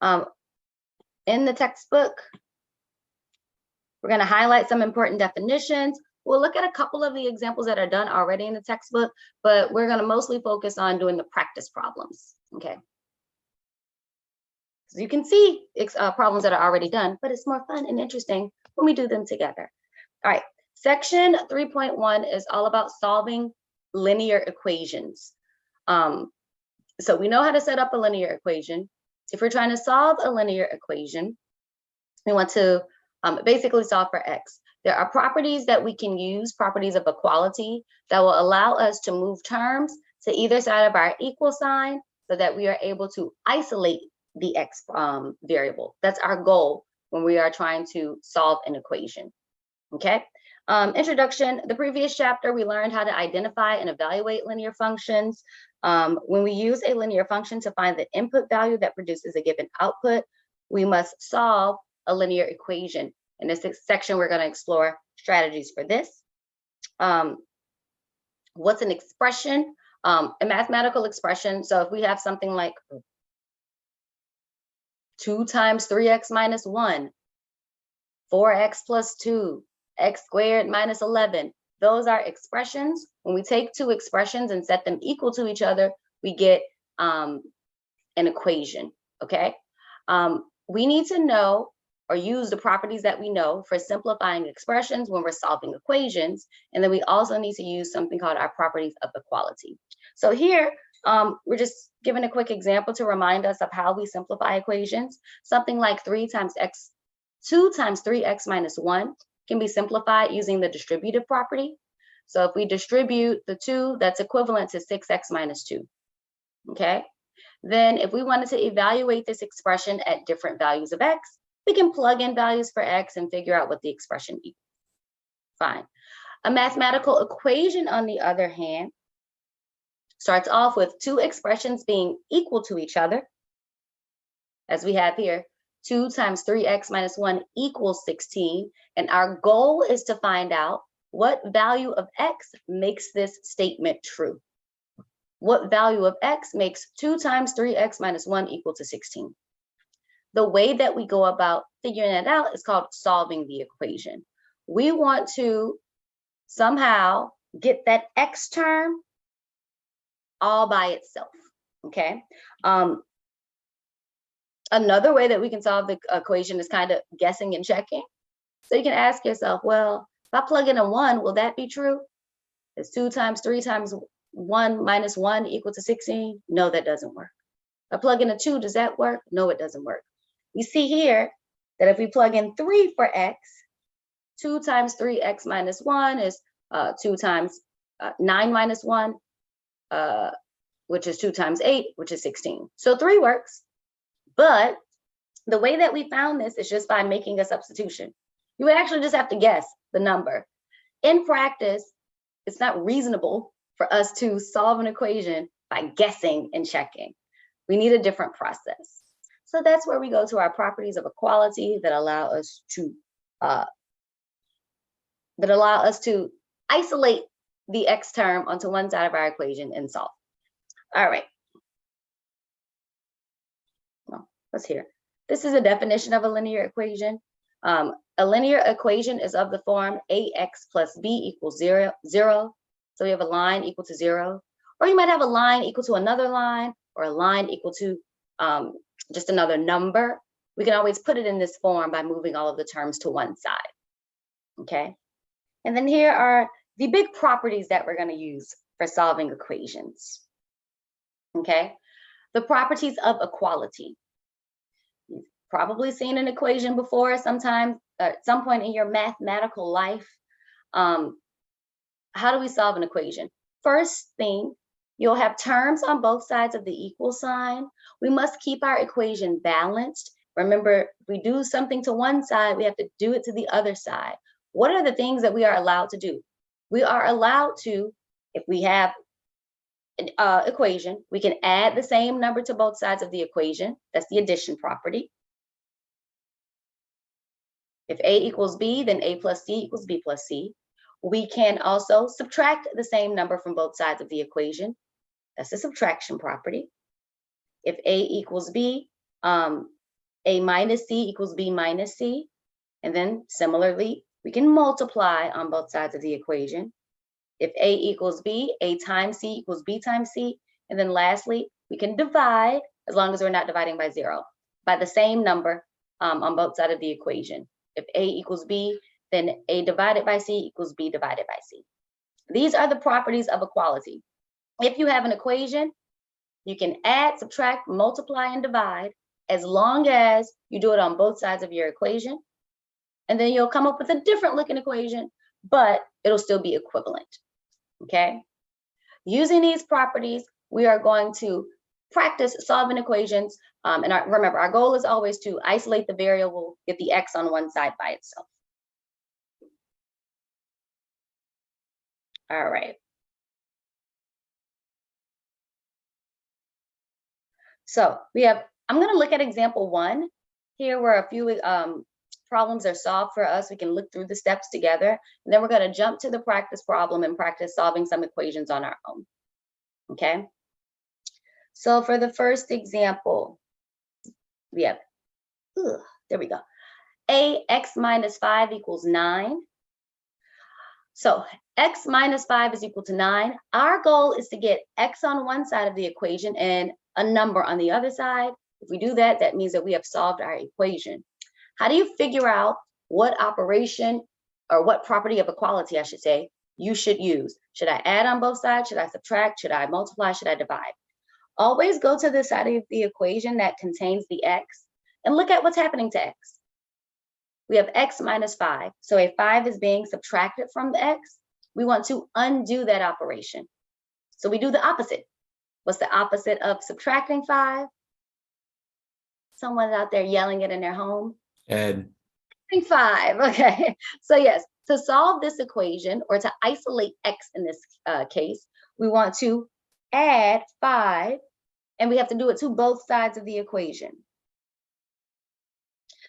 Um, in the textbook, we're going to highlight some important definitions. We'll look at a couple of the examples that are done already in the textbook, but we're going to mostly focus on doing the practice problems, okay? So you can see problems that are already done, but it's more fun and interesting when we do them together. All right, section 3.1 is all about solving linear equations. So we know how to set up a linear equation. If we're trying to solve a linear equation, we want to basically solve for x. There are properties that we can use, properties of equality, that will allow us to move terms to either side of our equal sign so that we are able to isolate the x variable. That's our goal when we are trying to solve an equation, okay? Introduction, the previous chapter, we learned how to identify and evaluate linear functions. When we use a linear function to find the input value that produces a given output, we must solve a linear equation. In this section, we're going to explore strategies for this. What's an expression? A mathematical expression. So if we have something like 2 times 3x minus 1, 4x plus 2, x squared minus 11, those are expressions. When we take two expressions and set them equal to each other, we get an equation, okay? We need to know or use the properties that we know for simplifying expressions when we're solving equations. And then we also need to use something called our properties of equality. So here, we're just giving a quick example to remind us of how we simplify equations. Something like 2 times 3x minus 1 can be simplified using the distributive property. So if we distribute the 2, that's equivalent to 6x minus 2, okay? Then if we wanted to evaluate this expression at different values of x, we can plug in values for x and figure out what the expression equals. Fine. A mathematical equation, on the other hand, starts off with two expressions being equal to each other, as we have here. 2 times 3x minus 1 equals 16. And our goal is to find out what value of x makes this statement true. What value of x makes 2 times 3x minus 1 equal to 16? The way that we go about figuring it out is called solving the equation. We want to somehow get that x term all by itself, okay? Another way that we can solve the equation is kind of guessing and checking. So you can ask yourself, well, if I plug in a 1, will that be true? Is 2 times 3 times 1 minus 1 equal to 16? No, that doesn't work. If I plug in a 2, does that work? No, it doesn't work. We see here that if we plug in 3 for x, 2 times 3x minus 1 is 2 times 9 minus 1, which is 2 times 8, which is 16. So 3 works. But the way that we found this is just by making a substitution. You would actually just have to guess the number. In practice, it's not reasonable for us to solve an equation by guessing and checking. We need a different process. So that's where we go to our properties of equality that allow us to isolate the x term onto one side of our equation and solve. All right. Well, let's hear. This is a definition of a linear equation. A linear equation is of the form ax plus b equals 0. So we have a line equal to 0, or you might have a line equal to another line, or a line equal to just another number. We can always put it in this form by moving all of the terms to one side, okay? And then here are the big properties that we're going to use for solving equations, okay? The properties of equality. You've probably seen an equation before sometime, at some point in your mathematical life. How do we solve an equation? First thing, you'll have terms on both sides of the equal sign. We must keep our equation balanced. Remember, if we do something to one side, we have to do it to the other side. What are the things that we are allowed to do? We are allowed to, if we have an equation, we can add the same number to both sides of the equation. That's the addition property. If A equals B, then A plus C equals B plus C. We can also subtract the same number from both sides of the equation. That's the subtraction property. If A equals B, A minus C equals B minus C. And then similarly, we can multiply on both sides of the equation. If A equals B, A times C equals B times C. And then lastly, we can divide, as long as we're not dividing by 0, by the same number on both sides of the equation. If A equals B, then A divided by C equals B divided by C. These are the properties of equality. If you have an equation, you can add, subtract, multiply, and divide, as long as you do it on both sides of your equation. And then you'll come up with a different looking equation, but it'll still be equivalent, okay? Using these properties, we are going to practice solving equations. Remember, our goal is always to isolate the variable, get the x on one side by itself. All right. So I'm going to look at example 1 here, where a few problems are solved for us. We can look through the steps together, and then we're going to jump to the practice problem and practice solving some equations on our own. Okay. So for the first example, we have, there we go. X minus 5 equals 9. So x minus 5 is equal to 9. Our goal is to get x on one side of the equation and a number on the other side. If we do that, that means that we have solved our equation. How do you figure out what operation or what property of equality, I should say, you should use? Should I add on both sides? Should I subtract? Should I multiply? Should I divide? Always go to the side of the equation that contains the x and look at what's happening to x. We have x minus 5. So a 5 is being subtracted from the x. We want to undo that operation. So we do the opposite. What's the opposite of subtracting 5? Someone's out there yelling it in their home. Add. 5. Okay. So yes, to solve this equation, or to isolate x in this case, we want to add 5, and we have to do it to both sides of the equation.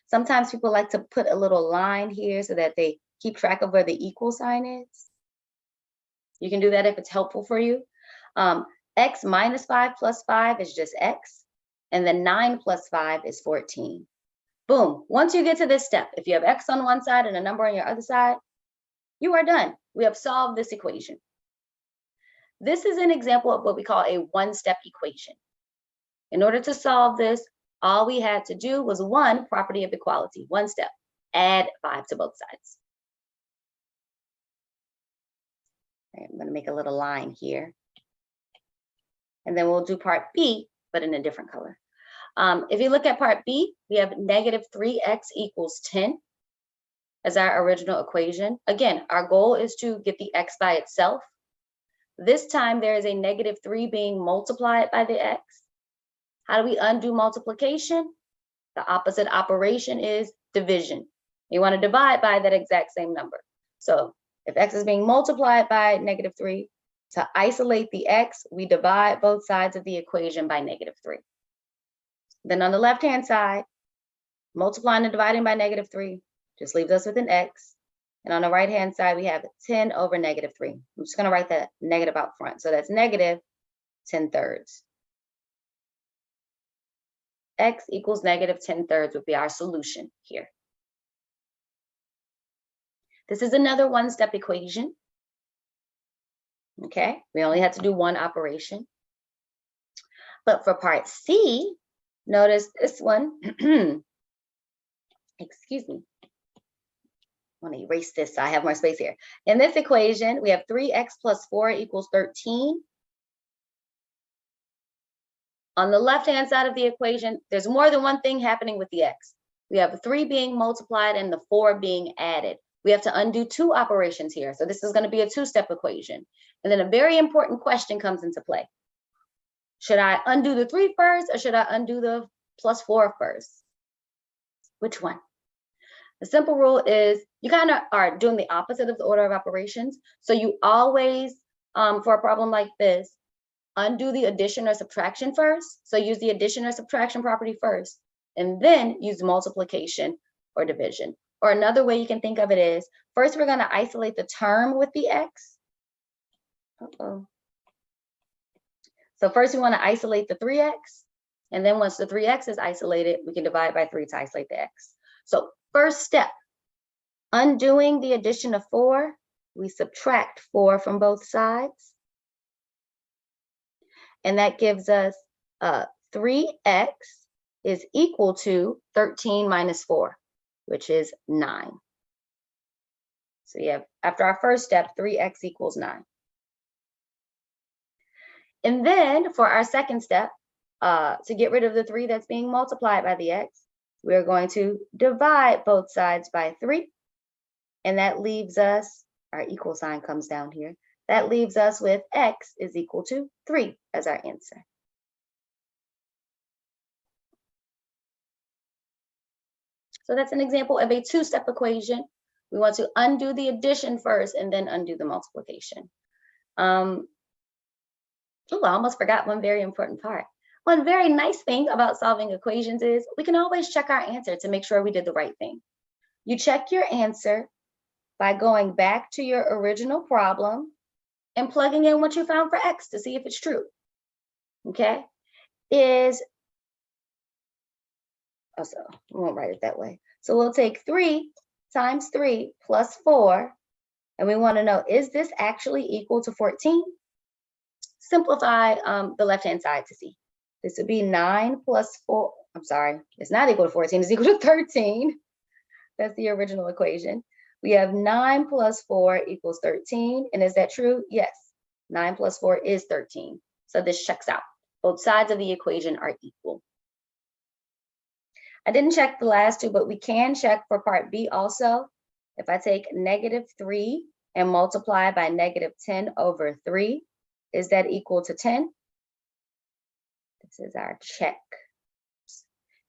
Sometimes people like to put a little line here so that they keep track of where the equal sign is. You can do that if it's helpful for you. X minus 5 plus 5 is just x, and then 9 plus 5 is 14. Boom. Once you get to this step, if you have x on one side and a number on your other side, you are done. We have solved this equation. This is an example of what we call a one-step equation. In order to solve this, all we had to do was one property of equality, one step, add 5 to both sides. All right, I'm going to make a little line here. And then we'll do part B, but in a different color. If you look at part B, we have negative 3x equals 10 as our original equation. Again, our goal is to get the x by itself. This time there is a negative 3 being multiplied by the x. How do we undo multiplication? The opposite operation is division. You want to divide by that exact same number. So if x is being multiplied by negative 3, to isolate the x, we divide both sides of the equation by negative 3. Then on the left-hand side, multiplying and dividing by negative 3 just leaves us with an x. And on the right-hand side, we have 10 over negative 3. I'm just going to write that negative out front. So that's negative 10/3. X equals negative 10/3 would be our solution here. This is another one-step equation. Okay, we only had to do one operation. But for part C, notice this one. Excuse me. I want to erase this so I have more space here. In this equation, we have 3x plus 4 equals 13. On the left-hand side of the equation, there's more than one thing happening with the x. We have 3 being multiplied and the 4 being added. We have to undo 2 operations here. So this is going to be a 2-step equation. And then a very important question comes into play. Should I undo the 3 first, or should I undo the plus 4 first? Which one? The simple rule is you kind of are doing the opposite of the order of operations. So you always, for a problem like this, undo the addition or subtraction first. So use the addition or subtraction property first, and then use multiplication or division. Or another way you can think of it is, first we're going to isolate the term with the x. So first we want to isolate the 3x, And then once the 3x is isolated, we can divide by 3 to isolate the x. So first step, undoing the addition of 4, we subtract 4 from both sides. And that gives us 3x is equal to 13 minus 4, which is 9. So yeah, after our first step, 3x equals 9. And then for our second step, to get rid of the 3 that's being multiplied by the x, we're going to divide both sides by 3. And that leaves us, our equal sign comes down here, that leaves us with x is equal to 3 as our answer. So that's an example of a two-step equation. We want to undo the addition first and then undo the multiplication. I almost forgot one very important part. One very nice thing about solving equations is we can always check our answer to make sure we did the right thing. You check your answer by going back to your original problem and plugging in what you found for x to see if it's true. Okay? So we won't write it that way. So we'll take 3 times 3 plus 4, and we want to know, is this actually equal to 14? Simplify the left-hand side to see. This would be 9 plus 4. I'm sorry, it's not equal to 14, it's equal to 13. That's the original equation. We have 9 plus 4 equals 13. And is that true? Yes, 9 plus 4 is 13. So this checks out. Both sides of the equation are equal. I didn't check the last two, but we can check for part B also. If I take -3 and multiply by -10 over 3, is that equal to 10? This is our check.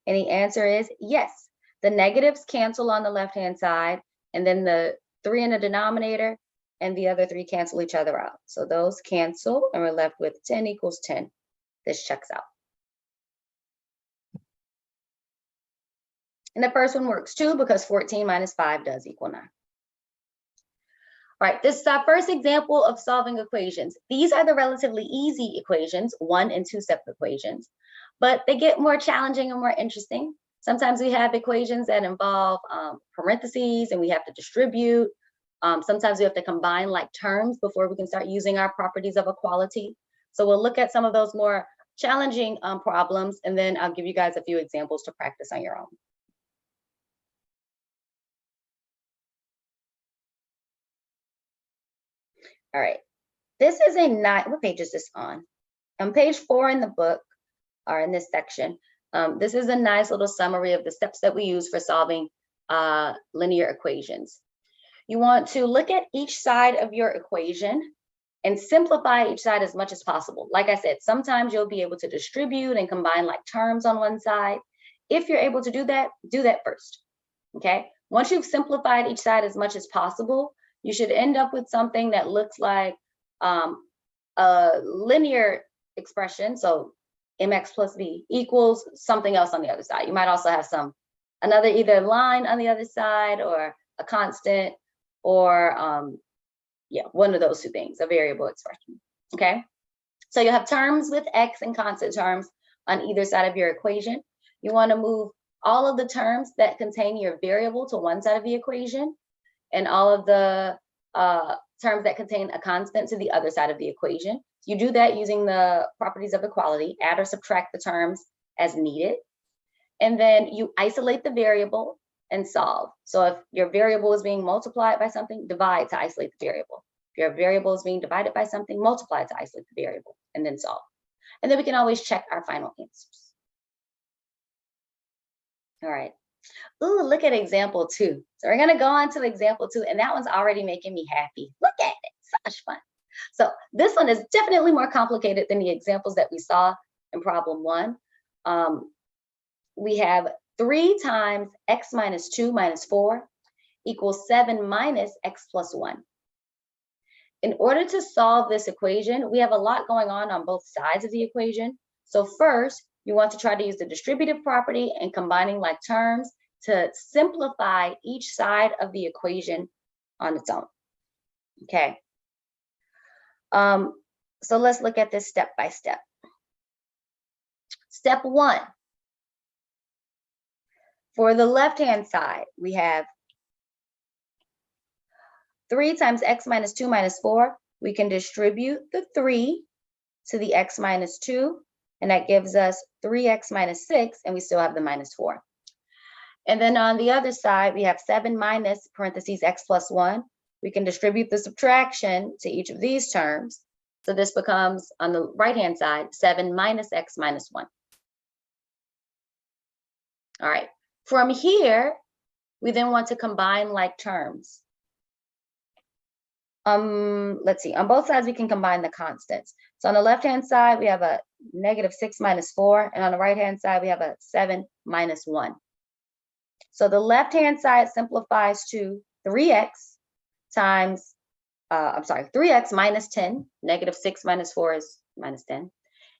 And the answer is yes. The negatives cancel on the left-hand side, and then the 3 in the denominator and the other 3 cancel each other out. So those cancel, and we're left with 10 equals 10. This checks out. And the first one works too, because 14 minus 5 does equal 9. All right, this is our first example of solving equations. These are the relatively easy equations, 1 and 2-step equations, but they get more challenging and more interesting. Sometimes we have equations that involve parentheses and we have to distribute. Sometimes we have to combine like terms before we can start using our properties of equality. So we'll look at some of those more challenging problems, and then I'll give you guys a few examples to practice on your own. All right, this is what page is this on? On page 4 in the book, or in this section, this is a nice little summary of the steps that we use for solving linear equations. You want to look at each side of your equation and simplify each side as much as possible. Like I said, sometimes you'll be able to distribute and combine like terms on one side. If you're able to do that first, okay? Once you've simplified each side as much as possible, you should end up with something that looks like a linear expression. So mx plus b equals something else on the other side. You might also have another either line on the other side or a constant or one of those two things, a variable expression, okay? So you have terms with x and constant terms on either side of your equation. You want to move all of the terms that contain your variable to one side of the equation, and all of the terms that contain a constant to the other side of the equation. You do that using the properties of equality, add or subtract the terms as needed. And then you isolate the variable and solve. So if your variable is being multiplied by something, divide to isolate the variable. If your variable is being divided by something, multiply to isolate the variable, and then solve. And then we can always check our final answers. All right. Ooh, look at example 2. So we're gonna go on to example 2, and that one's already making me happy. Look at it, so much fun. So this one is definitely more complicated than the examples that we saw in problem 1. We have 3 times x minus 2 minus 4 equals 7 minus x plus 1. In order to solve this equation, we have a lot going on both sides of the equation. So first, you want to try to use the distributive property and combining like terms to simplify each side of the equation on its own, okay? So let's look at this step by step. Step 1. For the left-hand side, we have 3 times x minus 2 minus 4. We can distribute the 3 to the x minus 2, and that gives us 3x minus 6, and we still have the minus 4. And then on the other side, we have 7 minus parentheses x plus 1. We can distribute the subtraction to each of these terms. So this becomes, on the right-hand side, 7 minus x minus 1. All right. From here, we then want to combine like terms. Let's see, on both sides, we can combine the constants. So on the left-hand side, we have a negative 6 minus 4, and on the right-hand side, we have a 7 minus 1. So the left-hand side simplifies to 3x times, 3x minus 10, negative 6 minus 4 is minus 10.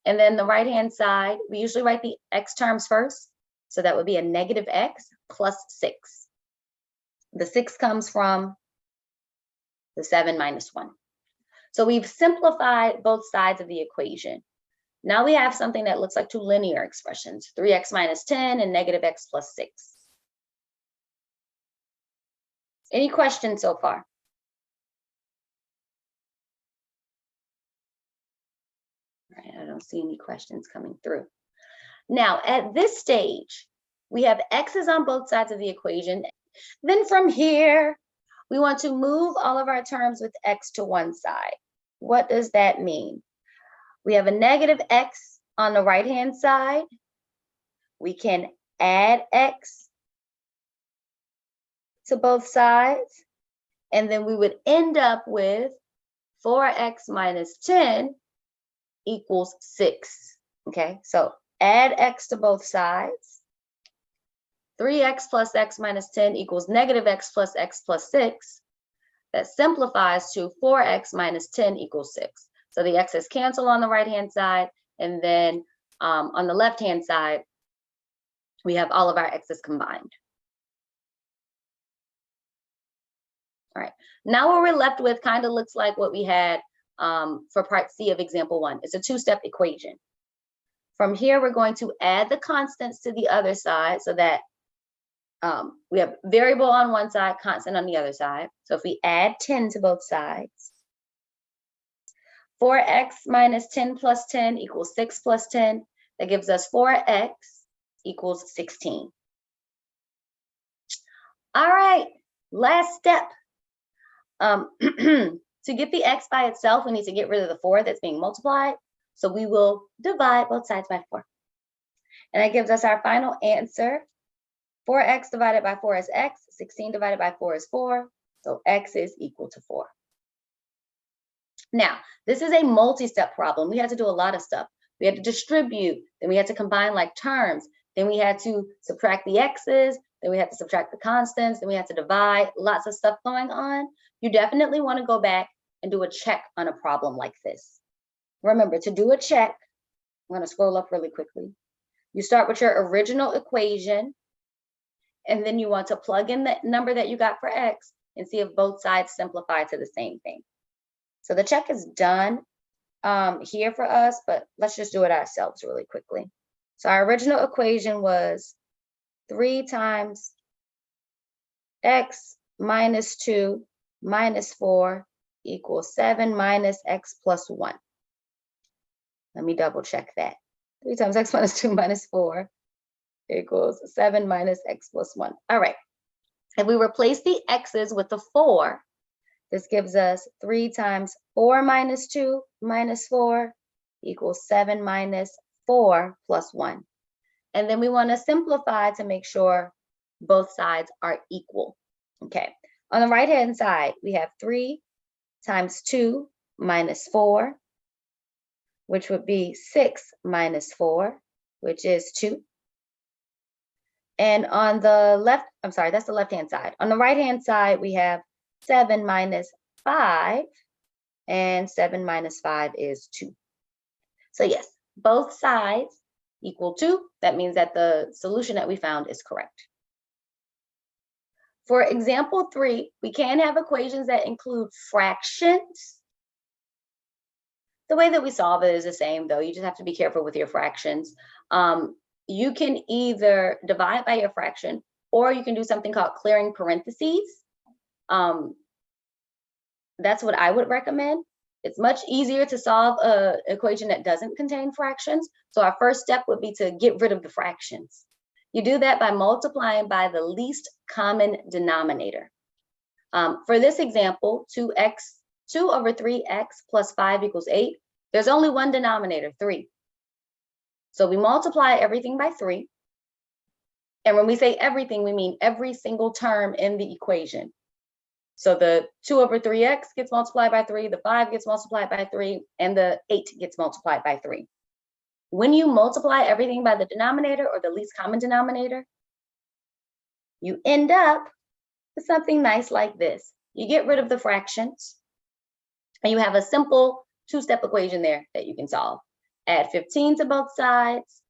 And then the right-hand side, we usually write the x terms first. So that would be a negative x plus 6. The 6 comes from the 7 minus 1. So we've simplified both sides of the equation. Now we have something that looks like two linear expressions, 3x minus 10 and negative x plus 6. Any questions so far? All right, I don't see any questions coming through. Now, at this stage, we have x's on both sides of the equation. Then from here, we want to move all of our terms with x to one side. What does that mean? We have a negative x on the right-hand side. We can add x to both sides, and then we would end up with 4x minus 10 equals 6. Okay, so add x to both sides. 3x plus x minus 10 equals negative x plus 6. That simplifies to 4x minus 10 equals 6. So the x's cancel on the right-hand side, and then on the left-hand side, we have all of our x's combined. All right, now what we're left with kind of looks like what we had for part C of example 1. It's a two-step equation. From here, we're going to add the constants to the other side so that we have variable on one side, constant on the other side. So if we add 10 to both sides, 4x minus 10 plus 10 equals 6 plus 10. That gives us 4x equals 16. All right, last step. To get the x by itself, we need to get rid of the 4 that's being multiplied. So we will divide both sides by 4. And that gives us our final answer. 4x divided by 4 is x. 16 divided by 4 is 4. So x is equal to 4. Now, this is a multi-step problem. We had to do a lot of stuff. We had to distribute, then we had to combine like terms, then we had to subtract the x's, then we had to subtract the constants, then we had to divide, lots of stuff going on. You definitely want to go back and do a check on a problem like this. Remember, to do a check, I'm going to scroll up really quickly. You start with your original equation, and then you want to plug in the number that you got for x and see if both sides simplify to the same thing. So the check is done here for us, but let's just do it ourselves really quickly. So our original equation was 3 times x minus 2 minus 4 equals 7 minus x plus 1. Let me double check that. 3 times x minus 2 minus 4 equals 7 minus x plus 1. All right. If we replace the x's with the 4, this gives us 3 times 4 minus 2 minus 4 equals 7 minus 4 plus 1. And then we want to simplify to make sure both sides are equal. Okay. On the right-hand side, we have 3 times 2 minus 4, which would be 6 minus 4, which is 2. And on the left, I'm sorry, that's the left-hand side. On the right-hand side, we have 7 minus 5, and 7 minus 5 is 2. So yes, both sides equal 2. That means that the solution that we found is correct. For example 3, we can have equations that include fractions. The way that we solve it is the same, though. You just have to be careful with your fractions. You can either divide by your fraction, or you can do something called clearing parentheses. That's what I would recommend. It's much easier to solve an equation that doesn't contain fractions. So our first step would be to get rid of the fractions. You do that by multiplying by the least common denominator. For this example, 2 over 3x plus 5 equals 8. There's only one denominator, 3. So we multiply everything by 3. And when we say everything, we mean every single term in the equation. So the 2 over 3x gets multiplied by 3, the 5 gets multiplied by 3, and the 8 gets multiplied by 3. When you multiply everything by the denominator or the least common denominator, you end up with something nice like this. You get rid of the fractions, and you have a simple two-step equation there that you can solve. Add 15 to both sides.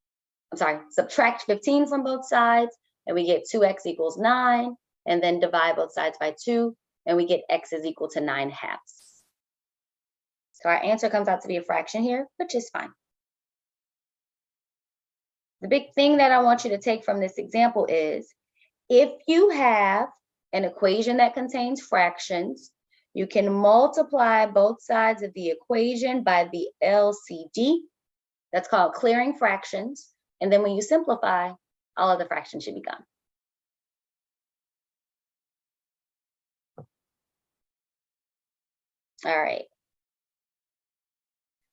Subtract 15 from both sides, and we get 2x equals 9, and then divide both sides by 2, and we get x is equal to 9/2. So our answer comes out to be a fraction here, which is fine. The big thing that I want you to take from this example is, if you have an equation that contains fractions, you can multiply both sides of the equation by the LCD. That's called clearing fractions. And then when you simplify, all of the fractions should be gone. All right.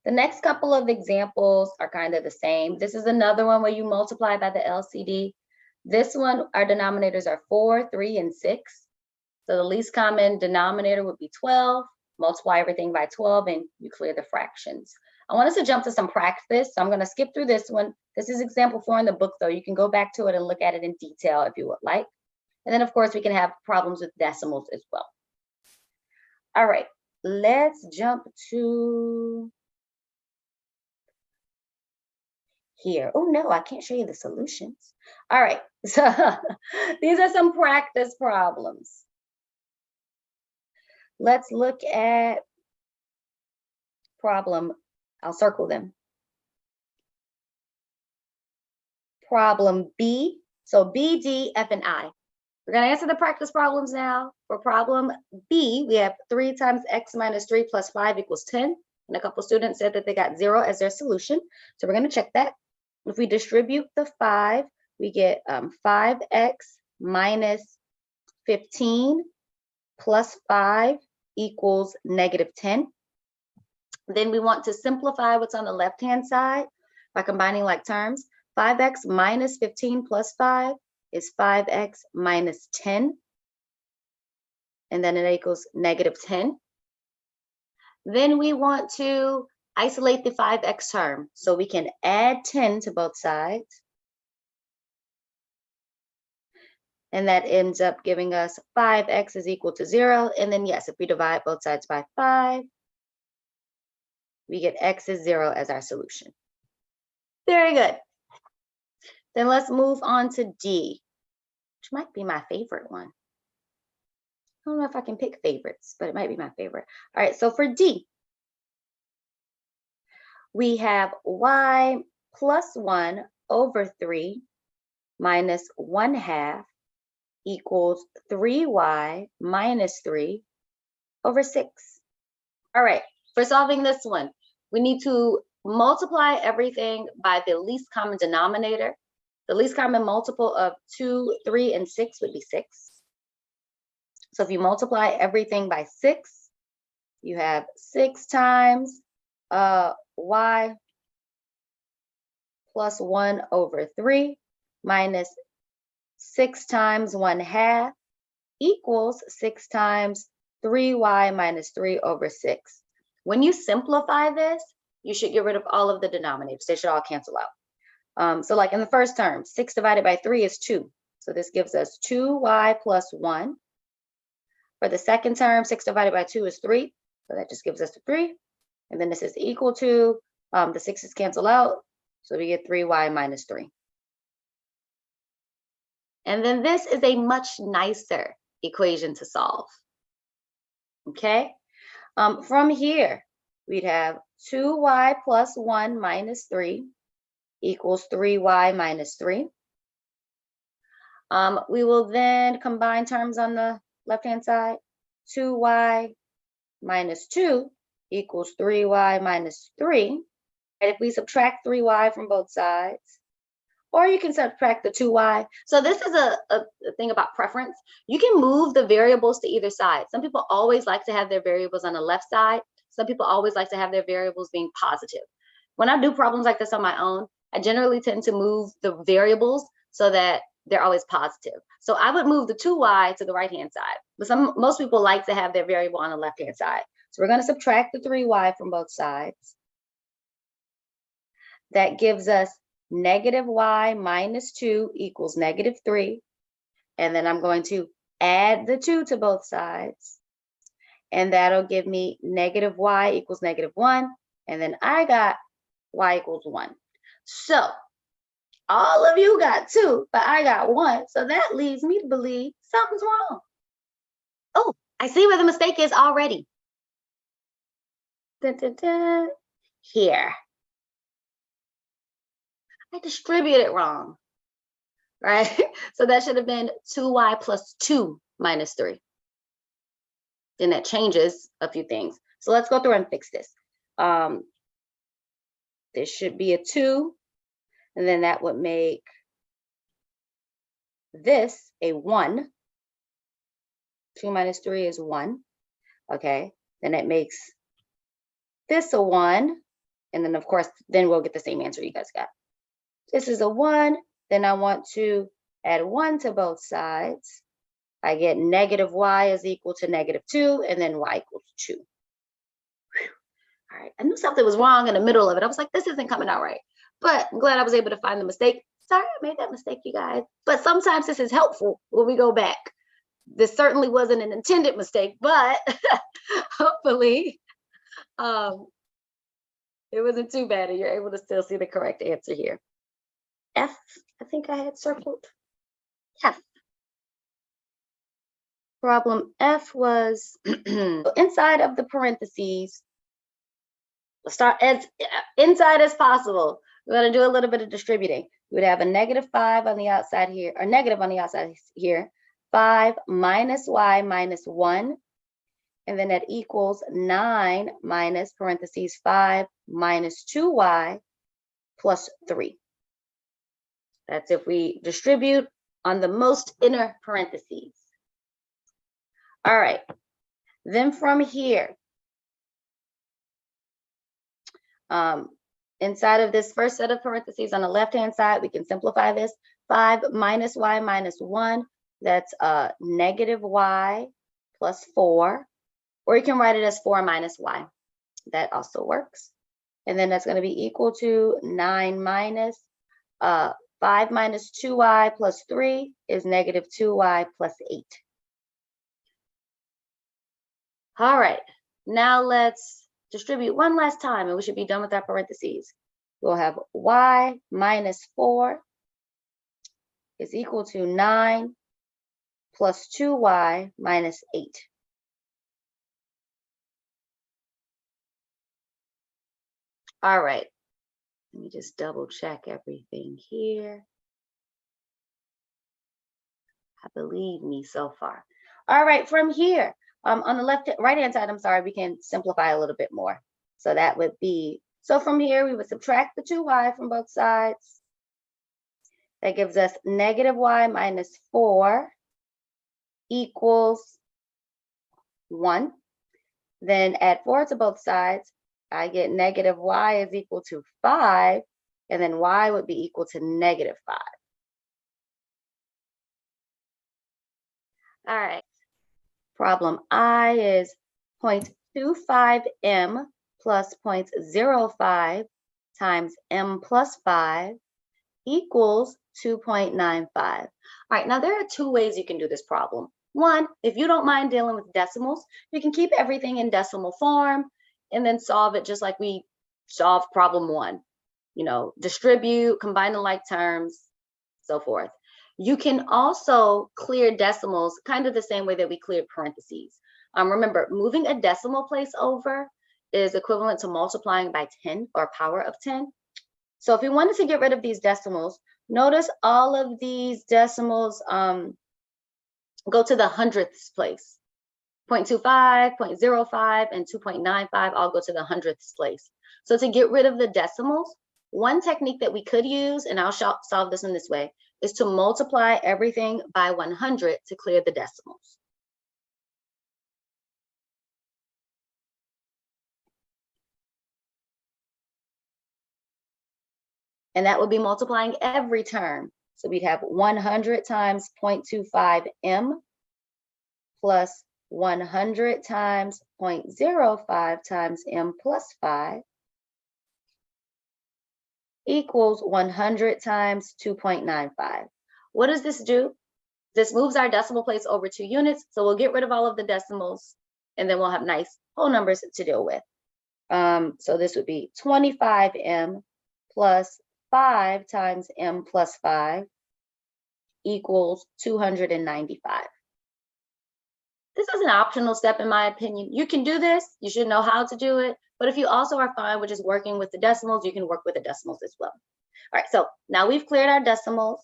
The next couple of examples are kind of the same. This is another one where you multiply by the LCD. This one, our denominators are 4, 3, and 6. So the least common denominator would be 12. Multiply everything by 12, and you clear the fractions. I want us to jump to some practice, so I'm going to skip through this one. This is example 4 in the book, though. You can go back to it and look at it in detail if you would like. And then, of course, we can have problems with decimals as well. All right, let's jump to here. Oh, no, I can't show you the solutions. All right, so these are some practice problems. Let's look at problem. I'll circle them. Problem B. So B, D, F, and I. We're going to answer the practice problems now. For problem B, we have 3 times x minus 3 plus 5 equals 10. And a couple students said that they got 0 as their solution. So we're going to check that. If we distribute the 5, we get 5x minus 15 plus 5 equals -10. Then we want to simplify what's on the left-hand side by combining like terms. 5x minus 15 plus 5 is 5x minus 10. And then it equals -10. Then we want to isolate the 5x term. So we can add 10 to both sides. And that ends up giving us 5x is equal to 0. And then yes, if we divide both sides by 5, we get x is 0 as our solution. Very good. Then let's move on to D, which might be my favorite one. I don't know if I can pick favorites, but it might be my favorite. All right, so for D, we have y plus 1 over 3 minus 1/2 equals 3y minus 3 over 6. All right, for solving this one, we need to multiply everything by the least common denominator. The least common multiple of 2, 3, and 6 would be 6. So if you multiply everything by 6, you have 6 times y plus 1 over 3 minus 6 times 1/2 equals 6 times 3y minus 3 over 6. When you simplify this, you should get rid of all of the denominators. They should all cancel out. So like in the first term, 6 divided by 3 is 2. So this gives us 2y plus 1. For the second term, 6 divided by 2 is 3. So that just gives us 3. And then this is equal to, the 6's cancel out. So we get 3y minus 3. And then this is a much nicer equation to solve. Okay? From here, we'd have 2y plus 1 minus 3 equals 3y minus 3. We will then combine terms on the left-hand side. 2y minus 2 equals 3y minus 3. And if we subtract 3y from both sides, or you can subtract the 2y. So this is a thing about preference. You can move the variables to either side. Some people always like to have their variables on the left side. Some people always like to have their variables being positive. When I do problems like this on my own, I generally tend to move the variables so that they're always positive. So I would move the 2y to the right-hand side, but most people like to have their variable on the left-hand side. So we're going to subtract the 3y from both sides. That gives us negative y minus 2 equals negative 3. And then I'm going to add the 2 to both sides. And that'll give me negative y equals negative 1. And then I got y equals 1. So all of you got 2, but I got 1. So that leads me to believe something's wrong. Oh, I see where the mistake is already. Dun, dun, dun. Here. I distributed it wrong, right? So that should have been 2y plus 2 minus 3. Then that changes a few things. So let's go through and fix this. This should be a 2, and then that would make this a 1. 2 minus 3 is 1. Okay, then it makes this a 1, and then of course, then we'll get the same answer you guys got. This is a 1, then I want to add 1 to both sides. I get negative y is equal to negative 2, and then y equals 2. Whew. All right, I knew something was wrong in the middle of it. I was like, this isn't coming out right. But I'm glad I was able to find the mistake. Sorry, I made that mistake, you guys. But sometimes this is helpful when we go back. This certainly wasn't an intended mistake, but hopefully it wasn't too bad and you're able to still see the correct answer here. F, I think I had circled. F. Problem F was inside of the parentheses. Let's start as inside as possible. We're going to do a little bit of distributing. We would have a negative 5 on the outside here, or negative on the outside here. 5 minus y minus 1. And then that equals 9 minus parentheses 5 minus 2y plus 3. That's if we distribute on the most inner parentheses. All right, then from here, inside of this first set of parentheses on the left-hand side, we can simplify this. 5 minus y minus 1, that's negative y plus 4, or you can write it as 4 minus y. That also works. And then that's going to be equal to 9 minus 5 minus 2y plus 3 is negative 2y plus 8. All right, now let's distribute one last time and we should be done with our parentheses. We'll have y minus 4 is equal to 9 plus 2y minus 8. All right, let me just double check everything here. I believe me so far. All right, from here, on the right-hand side, I'm sorry, we can simplify a little bit more. So that would be, so from here, we would subtract the 2y from both sides. That gives us negative y minus 4 equals 1. Then add 4 to both sides. I get negative y is equal to 5, and then y would be equal to negative 5. All right. Problem I is 0.25 m plus 0.05 times m plus 5 equals 2.95. All right, now there are two ways you can do this problem. One, if you don't mind dealing with decimals, you can keep everything in decimal form and then solve it just like we solved problem 1. You know, distribute, combine the like terms, so forth. You can also clear decimals kind of the same way that we cleared parentheses. Remember, moving a decimal place over is equivalent to multiplying by 10 or power of 10. So if we wanted to get rid of these decimals, notice all of these decimals go to the hundredths place. 0.25, 0.05, and 2.95 all go to the hundredths place. So to get rid of the decimals, one technique that we could use, and I'll solve this in this way, is to multiply everything by 100 to clear the decimals. And that would be multiplying every term. So we'd have 100 times 0.25 m plus 100 times 0.05 times m plus 5 equals 100 times 2.95. What does this do? This moves our decimal place over 2 units, so we'll get rid of all of the decimals, and then we'll have nice whole numbers to deal with. So this would be 25m plus 5 times m plus 5 equals 295. This is an optional step in my opinion. You can do this, you should know how to do it, but if you also are fine with just working with the decimals, you can work with the decimals as well. All right, so now we've cleared our decimals.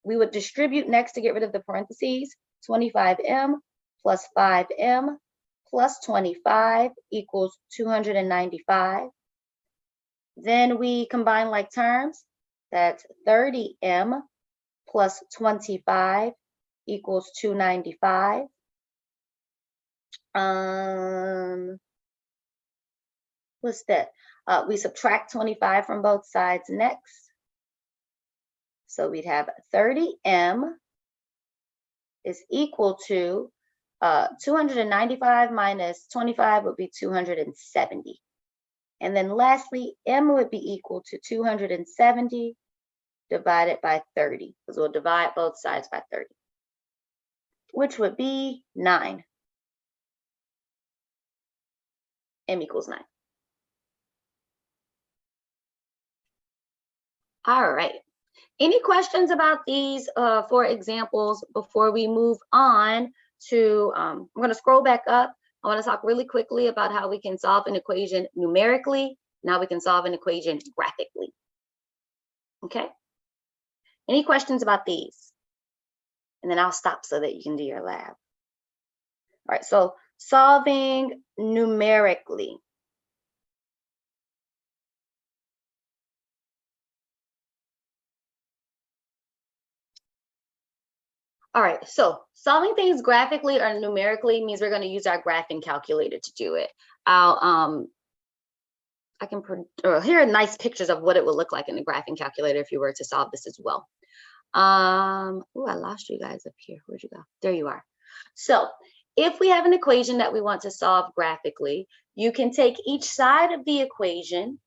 We would distribute next to get rid of the parentheses. 25m plus 5m plus 25 equals 295. Then we combine like terms. That's 30m plus 25 equals 295. What's that? We subtract 25 from both sides next. So we'd have 30m is equal to 295 minus 25 would be 270. And then lastly, m would be equal to 270 divided by 30, because we'll divide both sides by 30, which would be 9. M equals 9. All right. Any questions about these 4 examples before we move on to, I'm going to scroll back up. I want to talk really quickly about how we can solve an equation numerically. Now we can solve an equation graphically. Okay. Any questions about these? And then I'll stop so that you can do your lab. All right, so solving numerically. All right, so solving things graphically or numerically means we're going to use our graphing calculator to do it. Here are nice pictures of what it would look like in the graphing calculator if you were to solve this as well. Oh, I lost you guys up here. Where'd you go? There you are. So if we have an equation that we want to solve graphically, you can take each side of the equation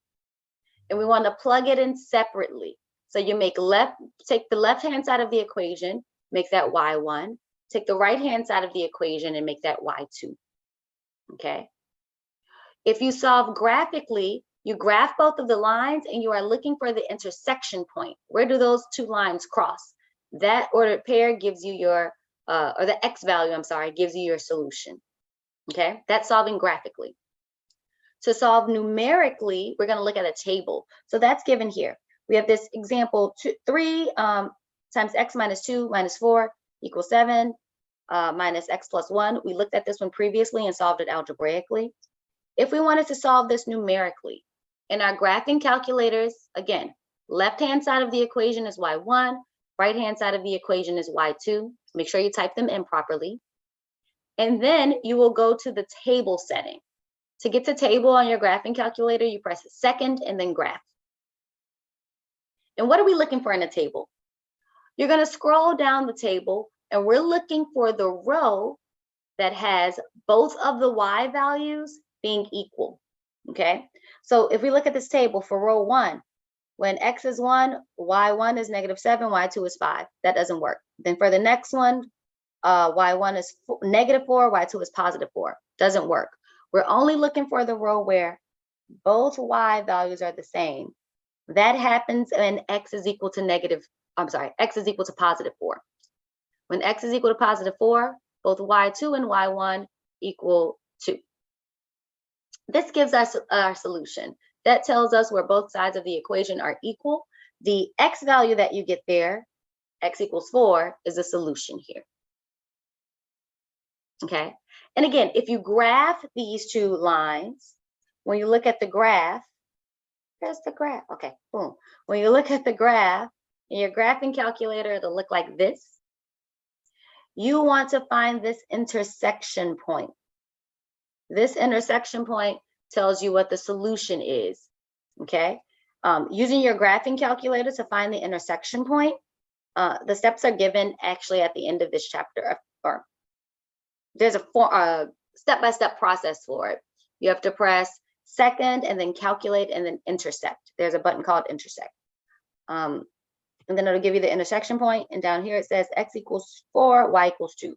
and we want to plug it in separately. So you take the left-hand side of the equation, make that y1, take the right-hand side of the equation and make that y2, okay? If you solve graphically, you graph both of the lines and you are looking for the intersection point. Where do those 2 lines cross? That ordered pair gives you your, or the x value, I'm sorry, gives you your solution, okay? That's solving graphically. To solve numerically, we're gonna look at a table. So that's given here. We have this example, 3 times x minus 2 minus 4 equals 7 minus x plus 1. We looked at this one previously and solved it algebraically. If we wanted to solve this numerically, in our graphing calculators, again, left-hand side of the equation is y1, right-hand side of the equation is y2. Make sure you type them in properly. And then you will go to the table setting. To get to table on your graphing calculator, you press second and then graph. And what are we looking for in a table? You're going to scroll down the table and we're looking for the row that has both of the y values being equal, okay? So if we look at this table for row 1, when x is 1, y1 is -7, y2 is 5. That doesn't work. Then for the next one, y1 is -4, y2 is +4. Doesn't work. We're only looking for the row where both y values are the same. That happens when x is equal to +4. When x is equal to +4, both y2 and y1 equal 2. This gives us our solution. That tells us where both sides of the equation are equal. The x value that you get there, x equals 4, is a solution here. Okay, and again, if you graph these two lines, when you look at the graph, there's the graph. Okay, boom. When you look at the graph, in your graphing calculator, it'll look like this. You want to find this intersection point. This intersection point tells you what the solution is. Okay, using your graphing calculator to find the intersection point, the steps are given actually at the end of this chapter, or there's a step-by-step process for it. You have to press second and then calculate and then intersect. There's a button called intersect. And then it'll give you the intersection point. And down here it says x equals 4, y equals 2.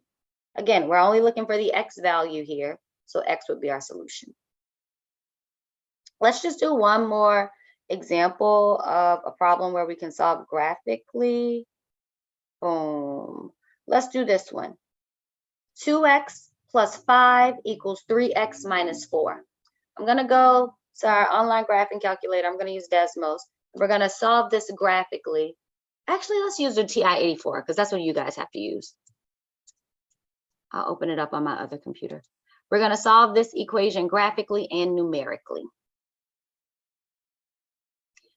Again, we're only looking for the x value here. So x would be our solution. Let's just do one more example of a problem where we can solve graphically. Boom. Let's do this one. 2x plus 5 equals 3x minus 4. I'm going to go to our online graphing calculator. I'm going to use Desmos. We're going to solve this graphically. Actually, let's use the TI-84 because that's what you guys have to use. I'll open it up on my other computer. We're going to solve this equation graphically and numerically.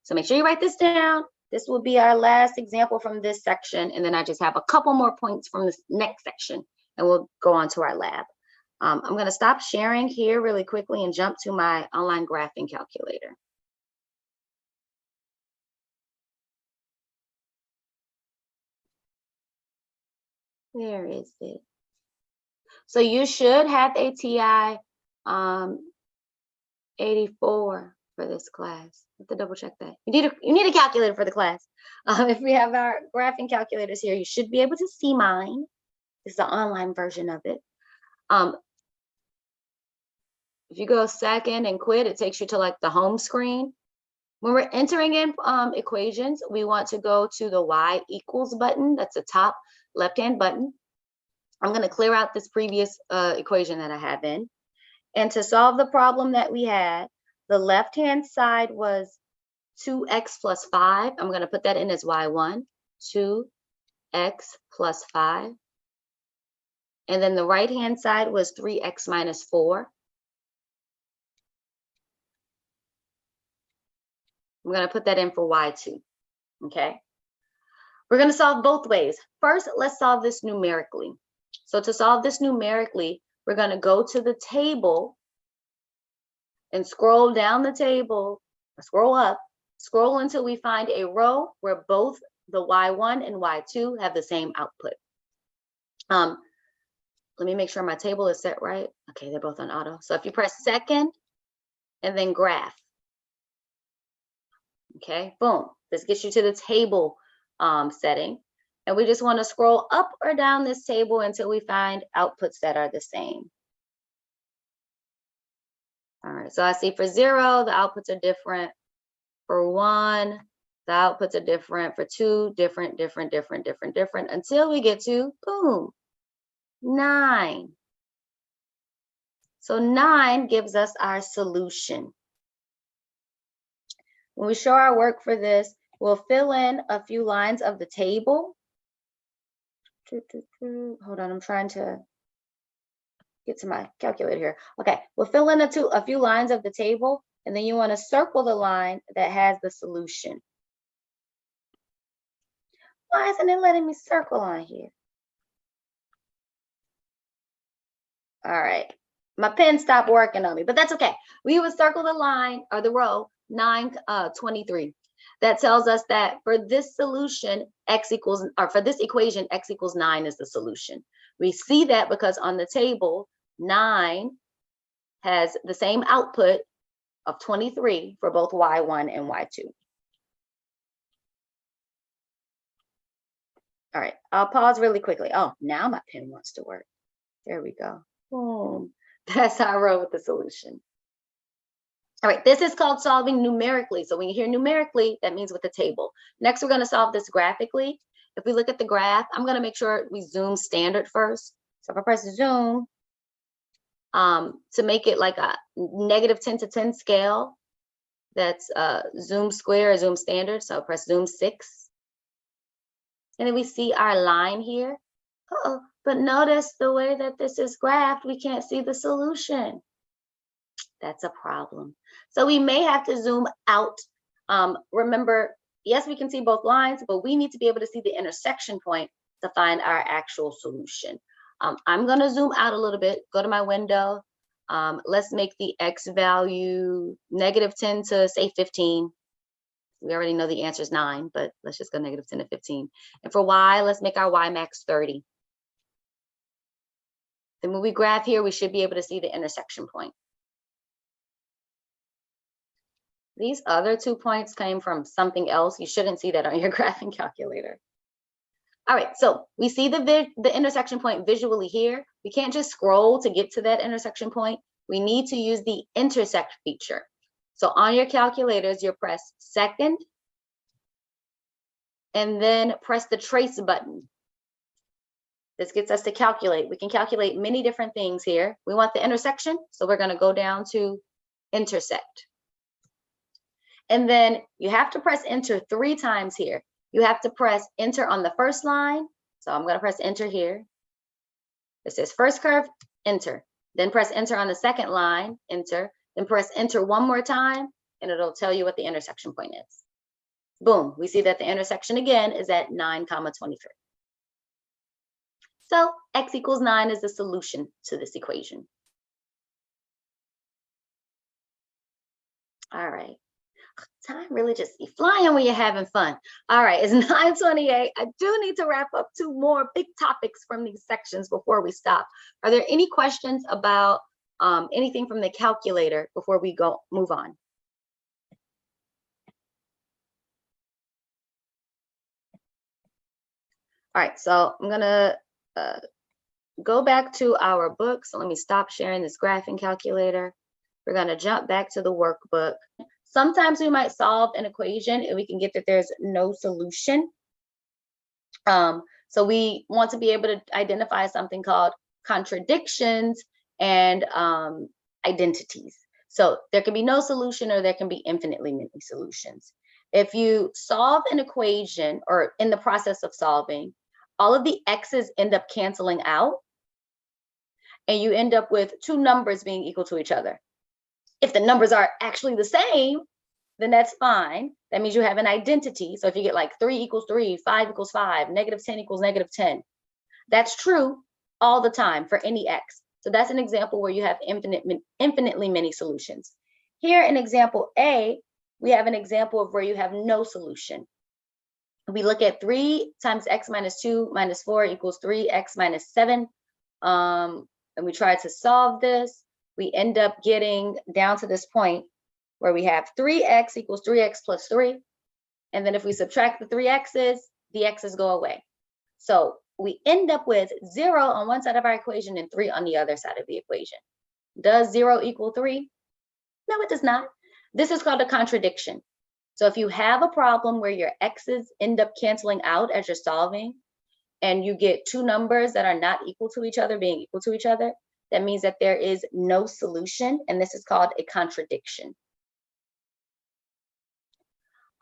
So make sure you write this down. This will be our last example from this section. And then I just have a couple more points from this next section. And we'll go on to our lab. I'm going to stop sharing here really quickly and jump to my online graphing calculator. Where is it? So you should have a TI 84 for this class. I have to double check that. You need a calculator for the class. If we have our graphing calculators here, you should be able to see mine. This is the online version of it. If you go second and quit, it takes you to like the home screen. When we're entering in equations, we want to go to the y equals button. That's the top left-hand button. I'm going to clear out this previous equation that I have in. And to solve the problem that we had, the left-hand side was 2x plus 5. I'm going to put that in as y1, 2x plus 5. And then the right-hand side was 3x minus 4. I'm going to put that in for y2, okay? We're going to solve both ways. First, let's solve this numerically. So to solve this numerically, we're going to go to the table and scroll down the table, scroll up, scroll until we find a row where both the y1 and y2 have the same output. Let me make sure my table is set right. Okay, they're both on auto. So if you press second and then graph, okay, boom, this gets you to the table setting. And we just want to scroll up or down this table until we find outputs that are the same. All right, so I see for 0, the outputs are different. For 1, the outputs are different. For 2, different, until we get to, boom, 9. So 9 gives us our solution. When we show our work for this, we'll fill in a few lines of the table. Hold on, I'm trying to get to my calculator here. Okay, we'll fill in a few lines of the table, and then you want to circle the line that has the solution. Why isn't it letting me circle on here? All right, my pen stopped working on me, but that's okay. We would circle the line or the row 923. That tells us that for this solution, for this equation, x equals 9 is the solution. We see that because on the table, 9 has the same output of 23 for both y1 and y2. All right, I'll pause really quickly. Oh, now my pen wants to work. There we go. Boom. That's how I wrote with the solution. All right, this is called solving numerically. So when you hear numerically, that means with the table. Next, we're going to solve this graphically. If we look at the graph, I'm going to make sure we zoom standard first. So if I press zoom, to make it like a -10 to 10 scale, That's zoom square or zoom standard. So I'll press zoom 6. And then we see our line here. Uh-oh, but notice the way that this is graphed, we can't see the solution. That's a problem. So we may have to zoom out. Remember, yes, we can see both lines, but we need to be able to see the intersection point to find our actual solution. I'm going to zoom out a little bit, go to my window. Let's make the X value -10 to say 15. We already know the answer is 9, but let's just go -10 to 15. And for Y, let's make our Y max 30. Then when we graph here, we should be able to see the intersection point. These other 2 points came from something else. You shouldn't see that on your graphing calculator. All right, so we see the intersection point visually here. We can't just scroll to get to that intersection point. We need to use the intersect feature. So on your calculators, you press second, and then press the trace button. This gets us to calculate. We can calculate many different things here. We want the intersection, so we're going to go down to intersect. And then you have to press enter 3 times here. You have to press enter on the first line. So I'm going to press enter here. It says first curve, enter. Then press enter on the second line, enter. Then press enter one more time, and it'll tell you what the intersection point is. Boom, we see that the intersection again is at 9,23. So x equals 9 is the solution to this equation. All right. Time really just be flying when you're having fun. All right, it's 9:28. I do need to wrap up 2 more big topics from these sections before we stop. Are there any questions about anything from the calculator before we move on? All right, so I'm gonna go back to our book. So let me stop sharing this graphing calculator. We're gonna jump back to the workbook. Sometimes we might solve an equation and we can get that there's no solution. So we want to be able to identify something called contradictions and identities. So there can be no solution or there can be infinitely many solutions. If you solve an equation or in the process of solving, all of the x's end up canceling out and you end up with 2 numbers being equal to each other. If the numbers are actually the same, then that's fine. That means you have an identity. So if you get like 3 equals 3, 5 equals 5, -10 equals -10, that's true all the time for any x. So that's an example where you have infinitely many solutions. Here in example A, we have an example of where you have no solution. We look at 3 times x minus 2 minus 4 equals 3x minus 7. And we try to solve this. We end up getting down to this point where we have 3x equals 3x plus 3. And then if we subtract the 3 x's, the x's go away. So we end up with 0 on one side of our equation and 3 on the other side of the equation. Does 0 equal 3? No, it does not. This is called a contradiction. So if you have a problem where your x's end up canceling out as you're solving, and you get 2 numbers that are not equal to each other being equal to each other, that means that there is no solution, and this is called a contradiction.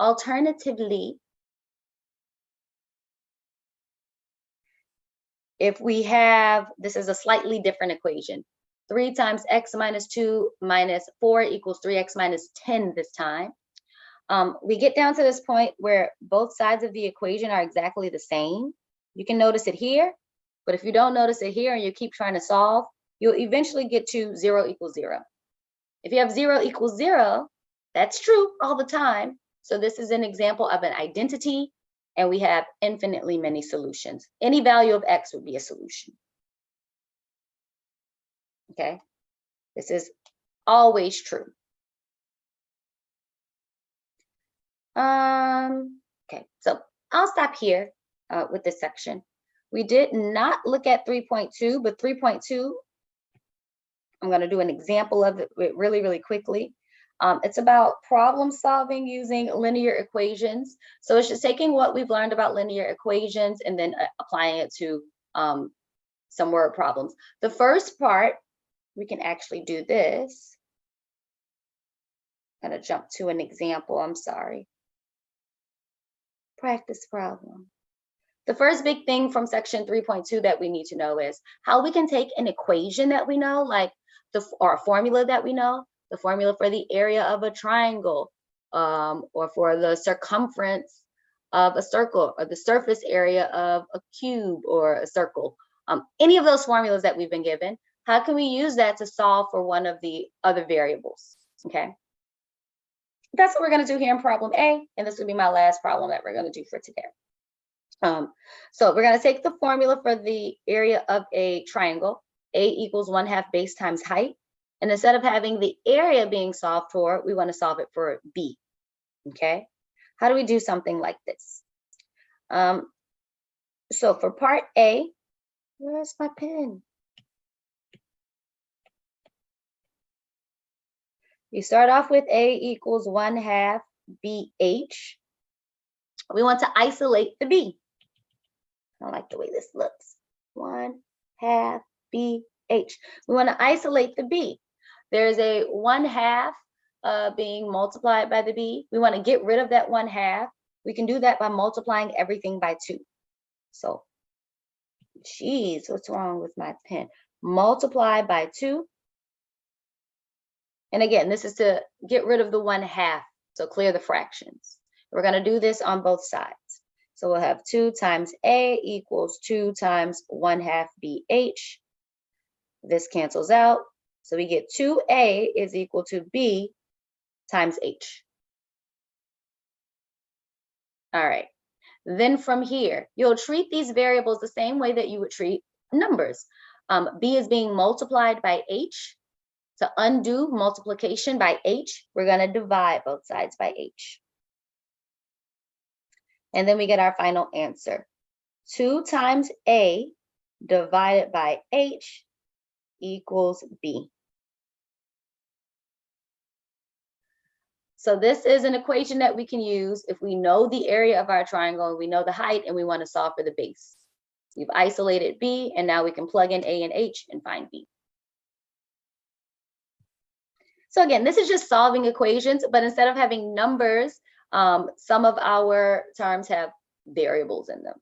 Alternatively, if we have, this is a slightly different equation, 3 times x minus 2 minus 4 equals 3x minus 10 this time. We get down to this point where both sides of the equation are exactly the same. You can notice it here, but if you don't notice it here and you keep trying to solve, you'll eventually get to 0 equals 0. If you have 0 equals 0, that's true all the time. So this is an example of an identity, and we have infinitely many solutions. Any value of x would be a solution. Okay, this is always true. Okay, so I'll stop here with this section. We did not look at 3.2, but 3.2, I'm going to do an example of it really, really quickly. It's about problem solving using linear equations. So it's just taking what we've learned about linear equations and then applying it to some word problems. The first part, we can actually do this. I'm gonna jump to an example, I'm sorry. Practice problem. The first big thing from section 3.2 that we need to know is how we can take an equation that we know, like or a formula that we know, the formula for the area of a triangle, or for the circumference of a circle, or the surface area of a cube or a circle. Any of those formulas that we've been given, how can we use that to solve for one of the other variables, okay? That's what we're gonna do here in problem A, and this will be my last problem that we're gonna do for today. So we're going to take the formula for the area of a triangle, A equals 1/2 base times height. And instead of having the area being solved for, we want to solve it for B, okay? How do we do something like this? So for part A, where's my pen? You start off with A equals 1/2 BH. We want to isolate the B. I don't like the way this looks. 1/2 BH. We want to isolate the B. There's a 1/2 being multiplied by the B. We want to get rid of that 1/2. We can do that by multiplying everything by 2. So, geez, what's wrong with my pen? Multiply by 2. And again, this is to get rid of the 1/2, so clear the fractions. We're going to do this on both sides. So we'll have 2 times A equals 2 times 1/2 BH. This cancels out. So we get 2A is equal to B times H. All right. Then from here, you'll treat these variables the same way that you would treat numbers. B is being multiplied by H. To undo multiplication by H, we're going to divide both sides by H. And then we get our final answer. 2 times A divided by H equals B. So this is an equation that we can use if we know the area of our triangle, we know the height, and we want to solve for the base. We've isolated B, and now we can plug in A and H and find B. So again, this is just solving equations, but instead of having numbers, some of our terms have variables in them,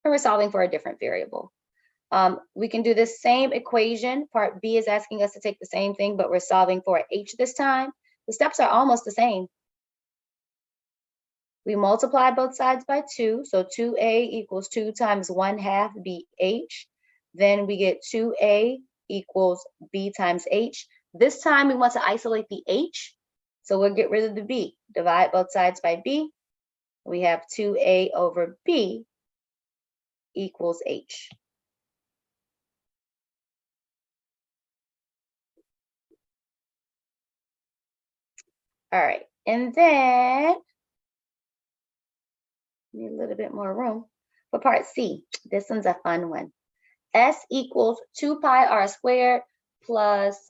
and we're solving for a different variable. We can do this same equation. Part B is asking us to take the same thing, but we're solving for H this time. The steps are almost the same. We multiply both sides by 2, so 2A equals 2 times 1/2 BH. Then we get 2A equals B times H. This time we want to isolate the H, so we'll get rid of the B. Divide both sides by B. We have 2A over B equals H. All right, and then need a little bit more room for part C. This one's a fun one. S equals 2 pi r squared plus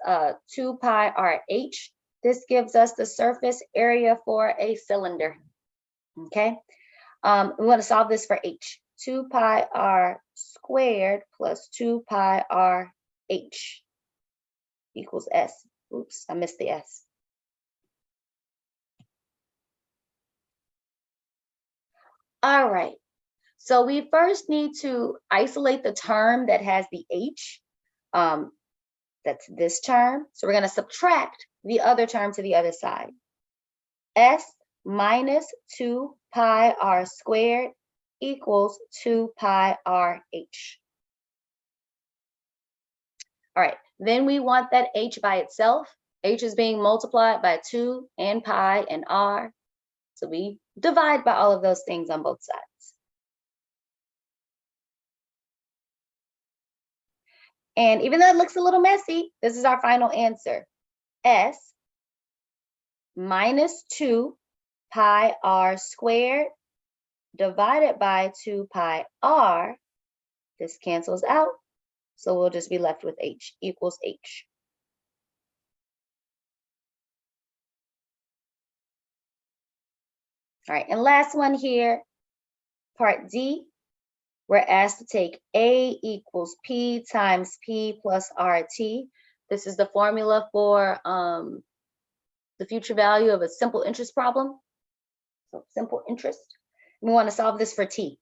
2 pi RH. This gives us the surface area for a cylinder, okay? We want to solve this for H. 2 pi r squared plus 2 pi RH equals S. Oops, I missed the S. All right, so we first need to isolate the term that has the H. That's this term. So we're going to subtract the other term to the other side. S minus 2 pi r squared equals 2 pi RH. All right, then we want that H by itself. H is being multiplied by 2 and pi and r. So we divide by all of those things on both sides. And even though it looks a little messy, this is our final answer. S minus 2 pi r squared divided by 2 pi r. This cancels out, so we'll just be left with H equals H. All right, and last one here, part D. We're asked to take A equals P times P plus RT. This is the formula for the future value of a simple interest problem. So simple interest. We want to solve this for t.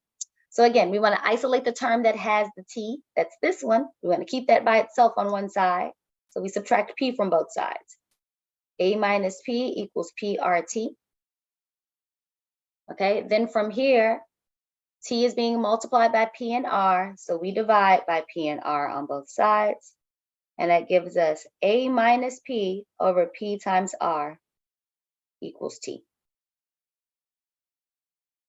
So again, we want to isolate the term that has the t. That's this one. We want to keep that by itself on one side. So we subtract p from both sides. A minus p equals PRT. Okay, then from here, t is being multiplied by p and r. So we divide by p and r on both sides. And that gives us A minus P over P times R equals T.